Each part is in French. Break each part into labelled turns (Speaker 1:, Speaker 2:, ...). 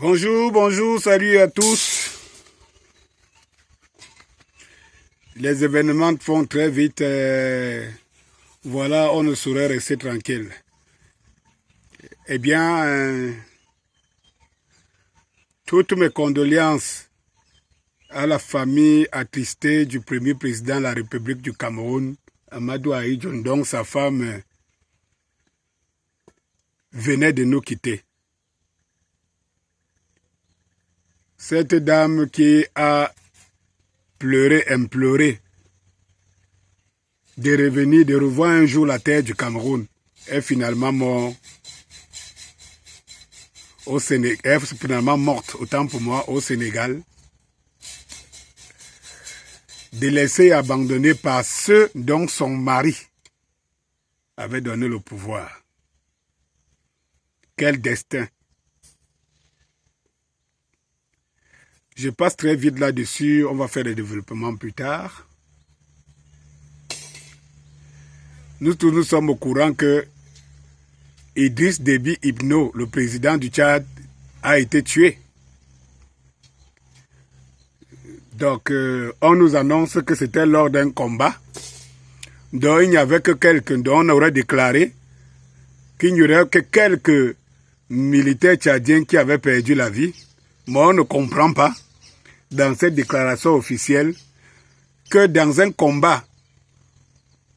Speaker 1: Bonjour, bonjour, salut à tous. Les événements font très vite. Voilà, on ne saurait rester tranquille. Eh bien, toutes mes condoléances à la famille attristée du premier président de la République du Cameroun, Amadou Ahidjo, dont sa femme venait de nous quitter. Cette dame qui a pleuré, imploré de revenir, de revoir un jour la terre du Cameroun, est finalement morte au Sénégal, est finalement morte, autant pour moi, au Sénégal, délaissée et abandonnée par ceux dont son mari avait donné le pouvoir. Quel destin! Je passe très vite là-dessus, on va faire le développement plus tard. Nous tous nous sommes au courant que Idriss Déby Itno, le président du Tchad, a été tué. Donc, on nous annonce que c'était lors d'un combat dont il n'y avait que quelqu'un, dont on aurait déclaré qu'il n'y aurait que quelques militaires tchadiens qui avaient perdu la vie. Mais on ne comprend pas, dans cette déclaration officielle, que dans un combat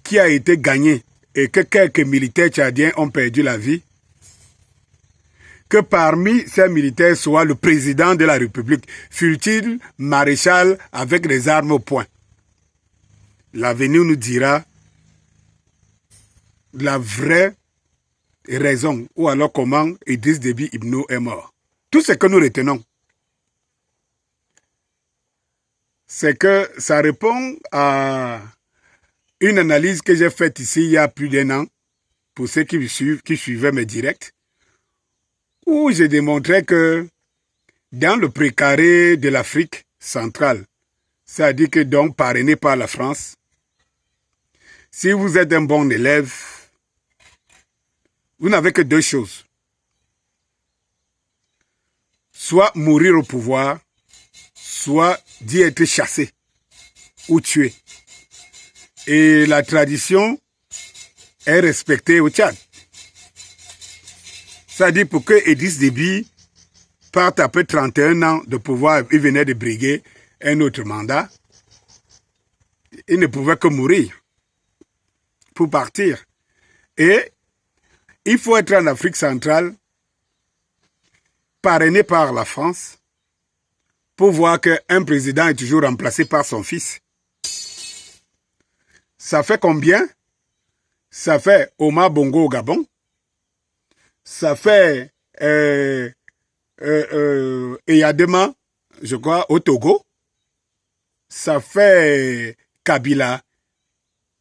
Speaker 1: qui a été gagné et que quelques militaires tchadiens ont perdu la vie, que parmi ces militaires soit le président de la République, fut-il maréchal avec les armes au poing. L'avenir nous dira la vraie raison ou alors comment Idriss Déby Itno est mort. Tout ce que nous retenons, c'est que ça répond à une analyse que j'ai faite ici il y a plus d'1 an, pour ceux qui suivaient mes directs, où j'ai démontré que dans le précaré de l'Afrique centrale, c'est-à-dire que donc parrainé par la France, si vous êtes un bon élève, vous n'avez que deux choses. Soit mourir au pouvoir, soit d'y être chassé ou tué. Et la tradition est respectée au Tchad. C'est-à-dire pour que Idriss Déby parte après 31 ans de pouvoir, il venait de briguer un autre mandat, il ne pouvait que mourir pour partir. Et il faut être en Afrique centrale, parrainé par la France, pour voir qu'un président est toujours remplacé par son fils. Ça fait combien? Ça fait Omar Bongo au Gabon. Ça fait Eyadema, je crois, au Togo. Ça fait Kabila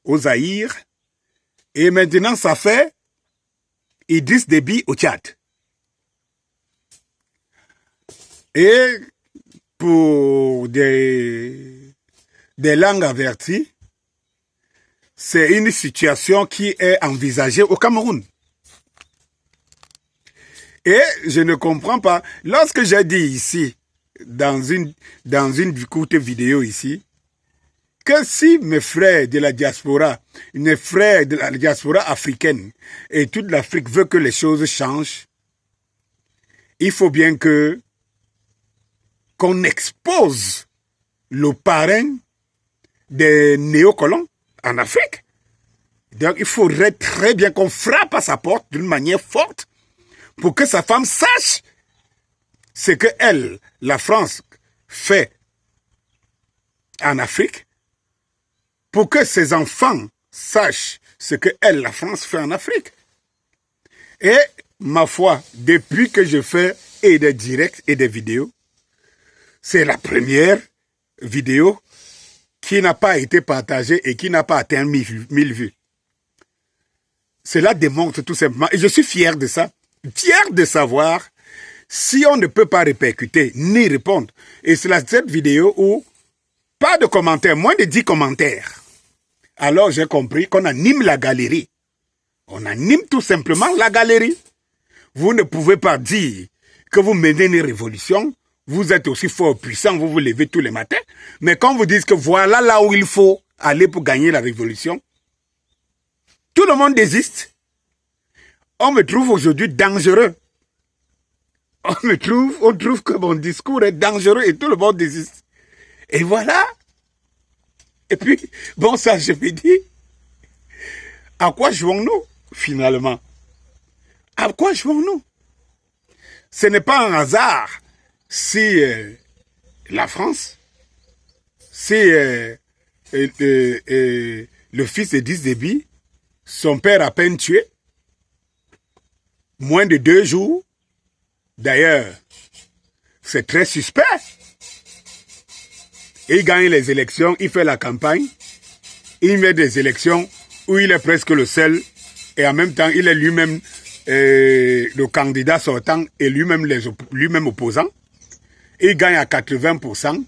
Speaker 1: au Zaïre. Et maintenant, ça fait Idriss Déby au Tchad. Et pour des langues averties, c'est une situation qui est envisagée au Cameroun. Et je ne comprends pas. Lorsque j'ai dit ici, dans une courte vidéo ici, que si mes frères de la diaspora, mes frères de la diaspora africaine et toute l'Afrique veulent que les choses changent, il faut bien qu'on expose le parrain des néocolons en Afrique. Donc il faudrait très bien qu'on frappe à sa porte d'une manière forte pour que sa femme sache ce que elle, la France, fait en Afrique, pour que ses enfants sachent ce que elle, la France, fait en Afrique. Et ma foi, depuis que je fais et des directs et des vidéos, c'est la première vidéo qui n'a pas été partagée et qui n'a pas atteint 1000 vues. Cela démontre tout simplement, et je suis fier de ça, fier de savoir si on ne peut pas répercuter ni répondre. Et c'est cette vidéo où pas de commentaires, moins de 10 commentaires. Alors j'ai compris qu'on anime la galerie. On anime tout simplement la galerie. Vous ne pouvez pas dire que vous menez une révolution, vous êtes aussi fort puissant, vous vous levez tous les matins. Mais quand vous dites que voilà là où il faut aller pour gagner la révolution, tout le monde désiste. On me trouve aujourd'hui dangereux. On trouve que mon discours est dangereux et tout le monde désiste. Et voilà. Et puis, bon, ça, je me dis, à quoi jouons-nous, finalement? À quoi jouons-nous? Ce n'est pas un hasard si la France, si le fils de 10 Déby, son père à peine tué, moins de 2 jours. D'ailleurs, c'est très suspect. Il gagne les élections, il fait la campagne, il met des élections où il est presque le seul et en même temps, il est lui-même le candidat sortant et lui-même opposant. Il gagne à 80%.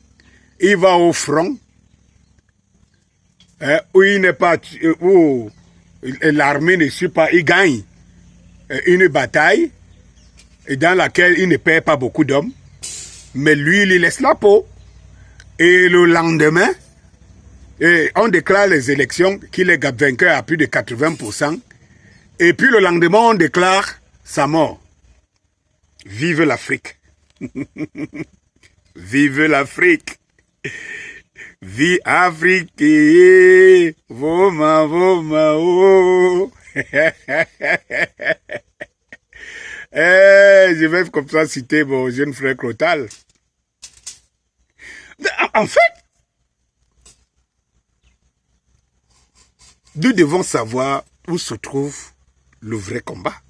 Speaker 1: Il va au front où il n'est pas, où l'armée ne suit pas. Il gagne une bataille dans laquelle il ne perd pas beaucoup d'hommes, mais lui, il laisse la peau. Et le lendemain, on déclare les élections qu'il est vainqueur à plus de 80%. Et puis le lendemain, on déclare sa mort. Vive l'Afrique. Vive l'Afrique. Vive Afrique. Voma, voma, oh. Je vais comme ça citer mon jeune frère Clotal. En fait, nous devons savoir où se trouve le vrai combat.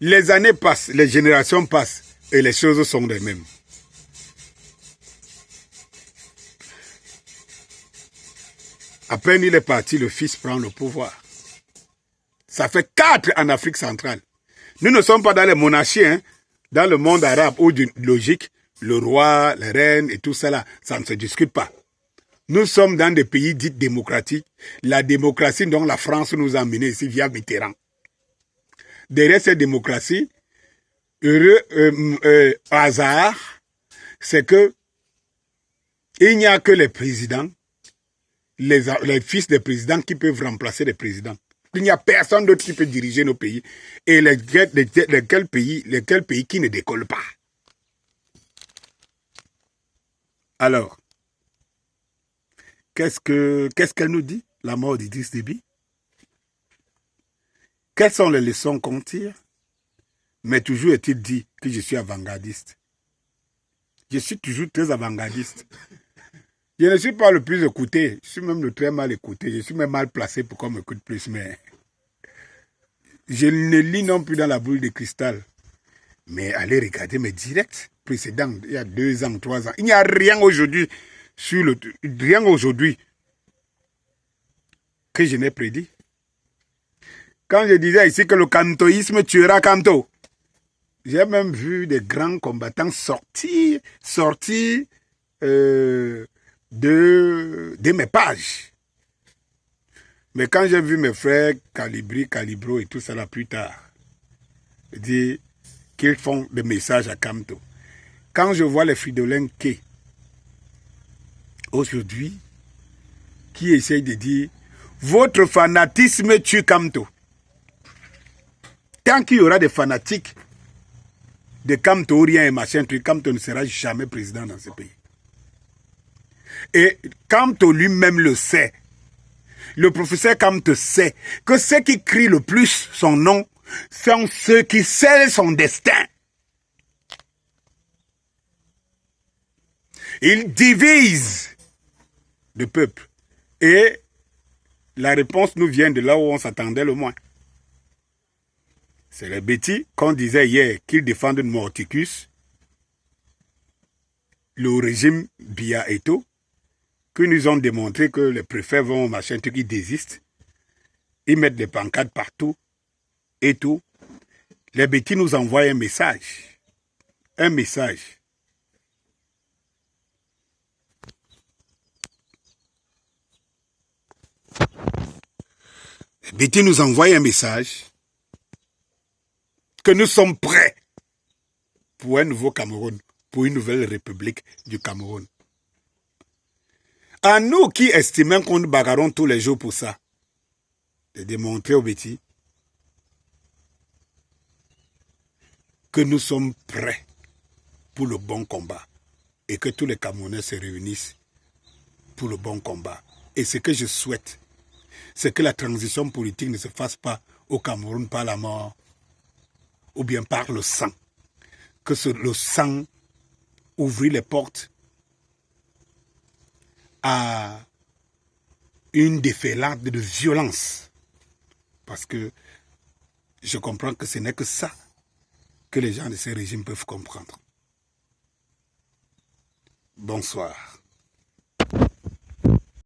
Speaker 1: Les années passent, les générations passent et les choses sont les mêmes. À peine il est parti, le fils prend le pouvoir. Ça fait 4 en Afrique centrale. Nous ne sommes pas dans les monarchies, hein, dans le monde arabe où d'une logique, le roi, les reines et tout ça là, ça ne se discute pas. Nous sommes dans des pays dits démocratiques. La démocratie dont la France nous a menés ici via Mitterrand. Derrière cette démocratie, hasard, c'est que il n'y a que les présidents, les fils des présidents qui peuvent remplacer les présidents. Il n'y a personne d'autre qui peut diriger nos pays. Et lesquels pays qui ne décollent pas. Alors, qu'est-ce qu'elle nous dit, la mort d'Idriss Déby? Quelles sont les leçons qu'on tire? Mais toujours est-il dit que je suis avant-gardiste. Je suis toujours très avant-gardiste. Je ne suis pas le plus écouté, je suis même le très mal écouté, je suis même mal placé pour qu'on m'écoute plus, mais je ne lis non plus dans la boule de cristal. Mais allez regarder mes directs précédents, il y a 2 ans, 3 ans. Il n'y a rien aujourd'hui que je n'ai prédit. Quand je disais ici que le kantoïsme tuera Kanto, j'ai même vu des grands combattants sortir de mes pages. Mais quand j'ai vu mes frères Calibro et tout ça là plus tard, je dis qu'ils font des messages à Kamto. Quand je vois les Fridolin K aujourd'hui qui essayent de dire votre fanatisme tue Kamto. Tant qu'il y aura des fanatiques de Kamto, rien et machin, Kamto ne sera jamais président dans ce pays. Et Kamto lui-même le sait. Le professeur Kamto sait que ceux qui crient le plus son nom sont ceux qui scellent son destin. Il divise le peuple. Et la réponse nous vient de là où on s'attendait le moins. C'est les bêtis qu'on disait hier qu'ils défendent Morticus, le régime Biya Eto'o, que nous ont démontré que les préfets vont au machin, truc, ils désistent. Ils mettent des pancartes partout et tout. Les bêtis nous envoient un message. Un message. Les bêtis nous envoient un message que nous sommes prêts pour un nouveau Cameroun, pour une nouvelle république du Cameroun. À nous qui estimons qu'on nous bagarrons tous les jours pour ça, de démontrer aux bêtis que nous sommes prêts pour le bon combat et que tous les Camerounais se réunissent pour le bon combat. Et ce que je souhaite, c'est que la transition politique ne se fasse pas au Cameroun par la mort ou bien par le sang. Que le sang ouvre les portes à une déferlante de violence. Parce que je comprends que ce n'est que ça que les gens de ces régimes peuvent comprendre. Bonsoir.